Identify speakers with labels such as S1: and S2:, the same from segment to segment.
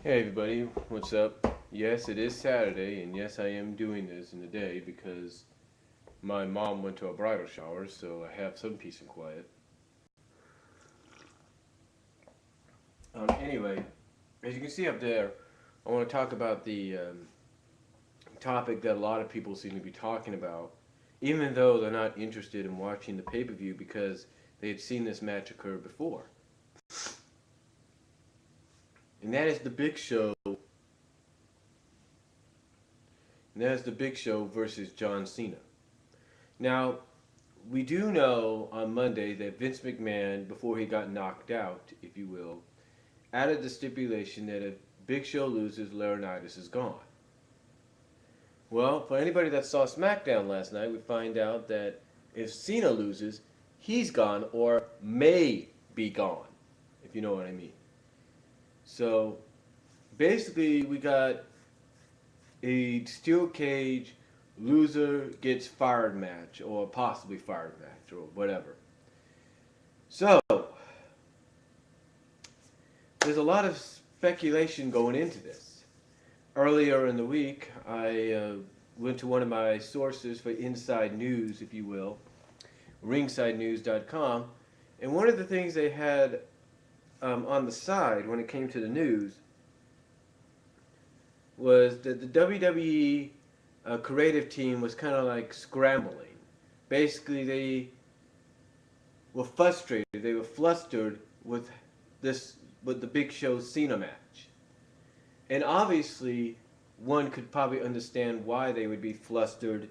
S1: Hey everybody, what's up? Yes, it is Saturday, and yes, I am doing this in the day because my mom went to a bridal shower, so I have some peace and quiet. Anyway, as you can see up there, I want to talk about the topic that a lot of people seem to be talking about, even though they're not interested in watching the pay-per-view because they had seen this match occur before. And that is the Big Show. And that is the Big Show versus John Cena. Now, we do know on Monday that Vince McMahon, before he got knocked out, if you will, added the stipulation that if Big Show loses, Laurinaitis is gone. Well, for anybody that saw SmackDown last night, we find out that if Cena loses, he's gone or may be gone, if you know what I mean. So, basically, we got a steel cage loser gets fired match, or possibly fired match, or whatever. So, there's a lot of speculation going into this. Earlier in the week, I went to one of my sources for inside news, if you will, ringsidenews.com, and one of the things they had on the side when it came to the news was that the WWE creative team was kind of like scrambling. Basically, they were frustrated. They were flustered with the Big Show Cena match, and obviously, one could probably understand why they would be flustered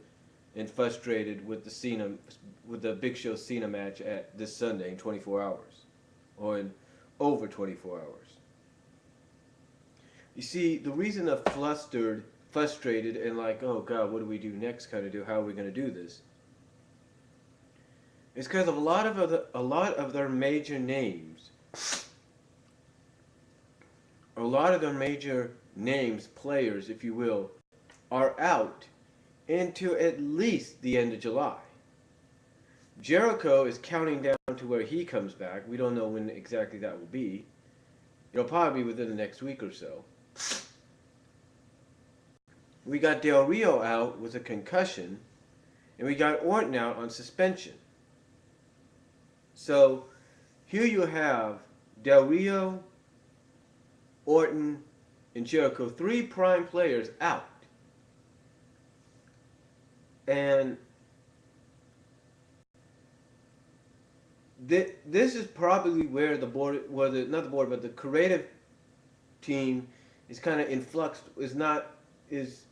S1: and frustrated with the Big Show Cena match at this Sunday in 24 hours, or in over 24 hours. You see, the reason they're flustered, frustrated, and like, oh God, what do we do next? Kind of do. How are we going to do this? It's because of a lot of their major names, players, if you will, are out into at least the end of July. Jericho is counting down to where he comes back. We don't know when exactly that will be. It'll probably be within the next week or so. We got Del Rio out with a concussion, and we got Orton out on suspension. So here you have Del Rio, Orton, and Jericho, three prime players out. And this is probably where the board, not the board, but the creative team is kind of in flux, is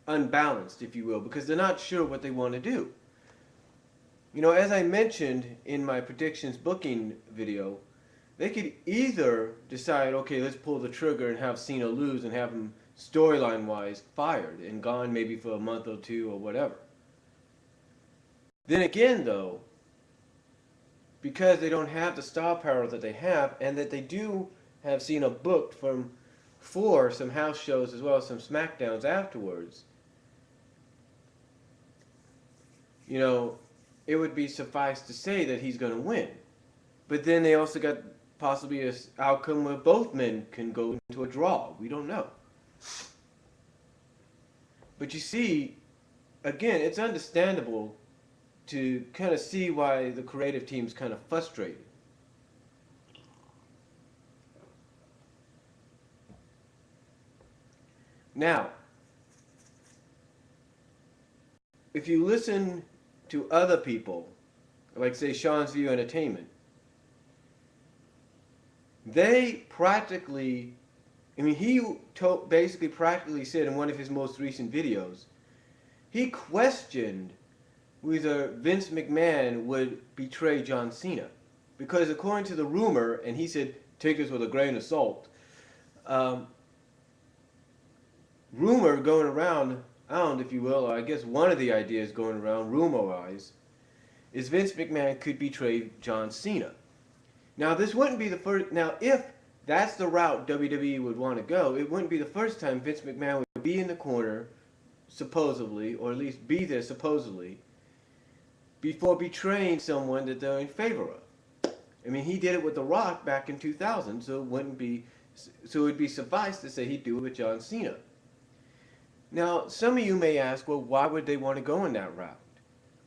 S1: unbalanced, if you will, because they're not sure what they want to do. You know, as I mentioned in my predictions booking video, they could either decide, okay, let's pull the trigger and have Cena lose and have him storyline-wise fired and gone maybe for a month or two or whatever. Then again, though, because they don't have the star power that they have, and that they do have Cena booked for some house shows as well as some SmackDowns afterwards, you know, it would be suffice to say that he's going to win. But then they also got possibly an outcome where both men can go into a draw. We don't know. But you see, again, it's understandable to kind of see why the creative team's kind of frustrated. Now, if you listen to other people, like say Sean's View Entertainment, they practically, I mean, he basically practically said in one of his most recent videos, he questioned whether Vince McMahon would betray John Cena. Because according to the rumor, and he said, take this with a grain of salt, rumor going around, if you will, or I guess one of the ideas going around, rumor-wise, is Vince McMahon could betray John Cena. Now, this wouldn't be the first. Now, if that's the route WWE would want to go, it wouldn't be the first time Vince McMahon would be in the corner, supposedly, or at least be there supposedly, before betraying someone that they're in favor of. I mean, he did it with The Rock back in 2000, so it wouldn't be So it would be suffice to say he'd do it with John Cena. Now, some of you may ask, well, why would they want to go in that route?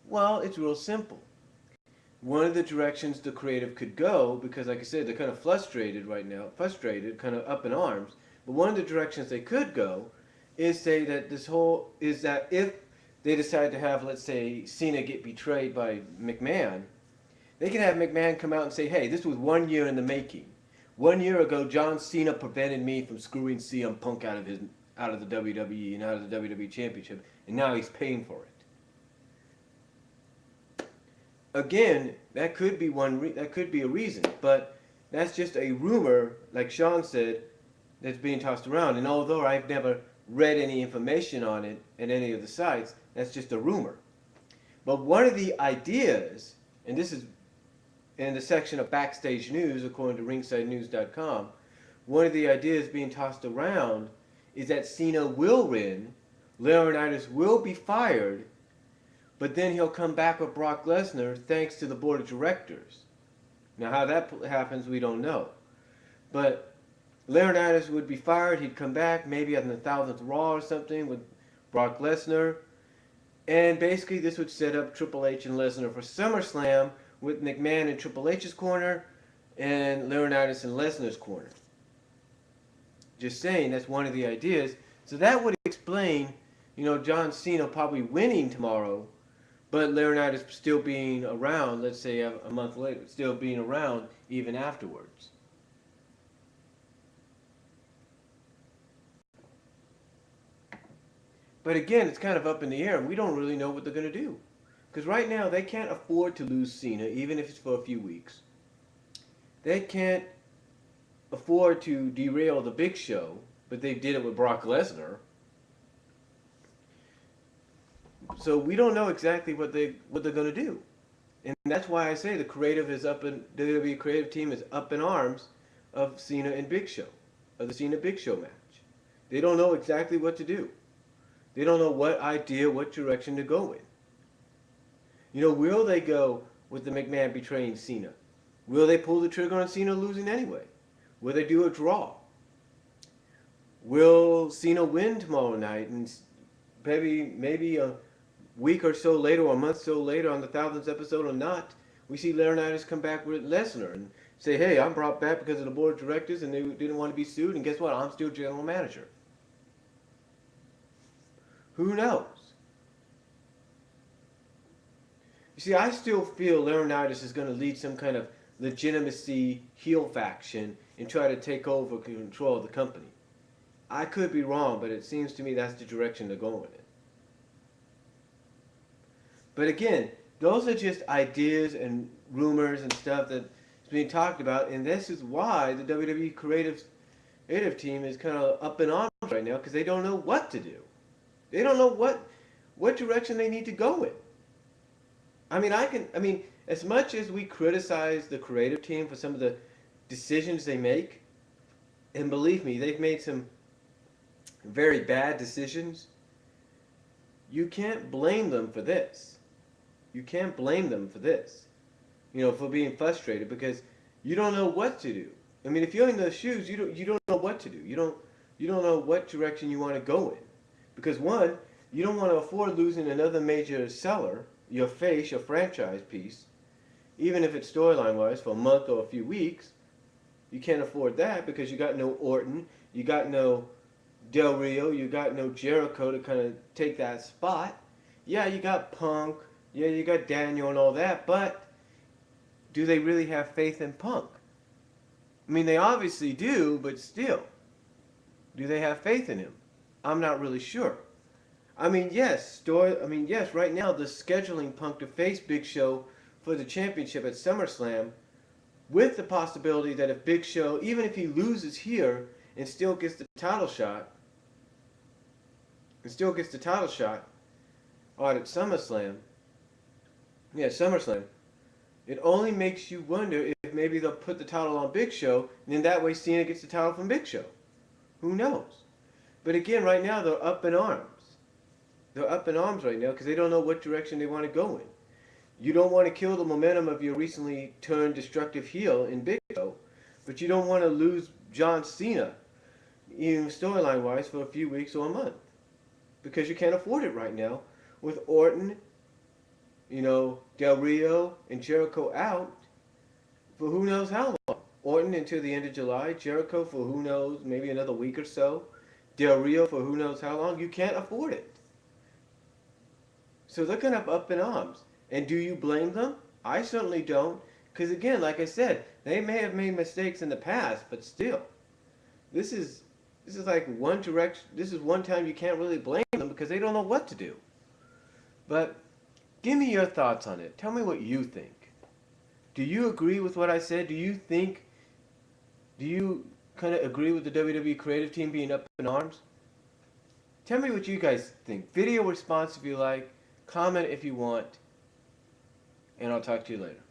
S1: Well, it's real simple. One of the directions the creative could go, because like I said, they're kind of frustrated right now, kind of up in arms, but one of the directions they could go is say that that if they decide to have, let's say, Cena get betrayed by McMahon, they can have McMahon come out and say, hey, this was 1 year in the making. 1 year ago, John Cena prevented me from screwing CM Punk out of the WWE and out of the WWE Championship, and now he's paying for it. Again, that could be that could be a reason, but that's just a rumor, like Sean said, that's being tossed around. And although I've never read any information on it at any of the sites, that's just a rumor. But one of the ideas, and this is in the section of backstage news, according to ringsidenews.com, one of the ideas being tossed around is that Cena will win, Laurinaitis will be fired, but then he'll come back with Brock Lesnar thanks to the board of directors. Now how that happens, we don't know. But Laurinaitis would be fired, he'd come back, maybe on the 1000th Raw or something with Brock Lesnar. And basically this would set up Triple H and Lesnar for SummerSlam with McMahon in Triple H's corner and Laurinaitis in Lesnar's corner. Just saying, that's one of the ideas. So that would explain, John Cena probably winning tomorrow, but Laurinaitis still being around, let's say a month later, still being around even afterwards. But again, it's kind of up in the air, and we don't really know what they're going to do. Because right now, they can't afford to lose Cena, even if it's for a few weeks. They can't afford to derail the Big Show, but they did it with Brock Lesnar. So we don't know exactly what they're going to do. And that's why I say the WWE creative team is up in arms of Cena and Big Show, of the Cena Big Show match. They don't know exactly what to do. They don't know what direction to go in. Will they go with the McMahon betraying Cena? Will they pull the trigger on Cena losing anyway? Will they do a draw? Will Cena win tomorrow night and maybe a week or so later or a month or so later on the 1000th episode or not, we see Laurinaitis come back with Lesnar and say, hey, I'm brought back because of the board of directors and they didn't want to be sued, and guess what? I'm still general manager. Who knows? You see, I still feel Laurinaitis is going to lead some kind of legitimacy heel faction and try to take over control of the company. I could be wrong, but it seems to me that's the direction they're going in. But again, those are just ideas and rumors and stuff that's being talked about, and this is why the WWE creative team is kind of up in arms right now, because they don't know what to do. They don't know what direction they need to go in. I mean, as much as we criticize the creative team for some of the decisions they make, and believe me, they've made some very bad decisions, you can't blame them for this. You can't blame them for this, for being frustrated, because you don't know what to do. I mean, if you're in those shoes, you don't know what to do. You don't know what direction you want to go in, because one, you don't want to afford losing another major seller, your face, your franchise piece, even if it's storyline wise for a month or a few weeks. You can't afford that because you got no Orton, you got no Del Rio, you got no Jericho to kind of take that spot. Yeah, you got Punk. Yeah, you got Daniel and all that, but do they really have faith in Punk? I mean, they obviously do, but still, do they have faith in him? I'm not really sure. I mean, yes, right now they're scheduling Punk to face Big Show for the championship at SummerSlam, with the possibility that if Big Show, even if he loses here and still gets the title shot, out at SummerSlam, it only makes you wonder if maybe they'll put the title on Big Show, and then that way Cena gets the title from Big Show. Who knows? But again, right now they're up in arms. They're up in arms right now because they don't know what direction they want to go in. You don't want to kill the momentum of your recently turned destructive heel in Big Show, but you don't want to lose John Cena, even storyline wise, for a few weeks or a month. Because you can't afford it right now with Orton, Del Rio, and Jericho out for who knows how long. Orton until the end of July, Jericho for who knows, maybe another week or so, Del Rio for who knows how long. You can't afford it. So they're kind of up in arms. And do you blame them? I certainly don't. Because again, like I said, they may have made mistakes in the past, but still, this is like one direction. This is one time you can't really blame them because they don't know what to do. But give me your thoughts on it. Tell me what you think. Do you agree with what I said? Do you kind of agree with the WWE creative team being up in arms? Tell me what you guys think. Video response if you like. Comment if you want. And I'll talk to you later.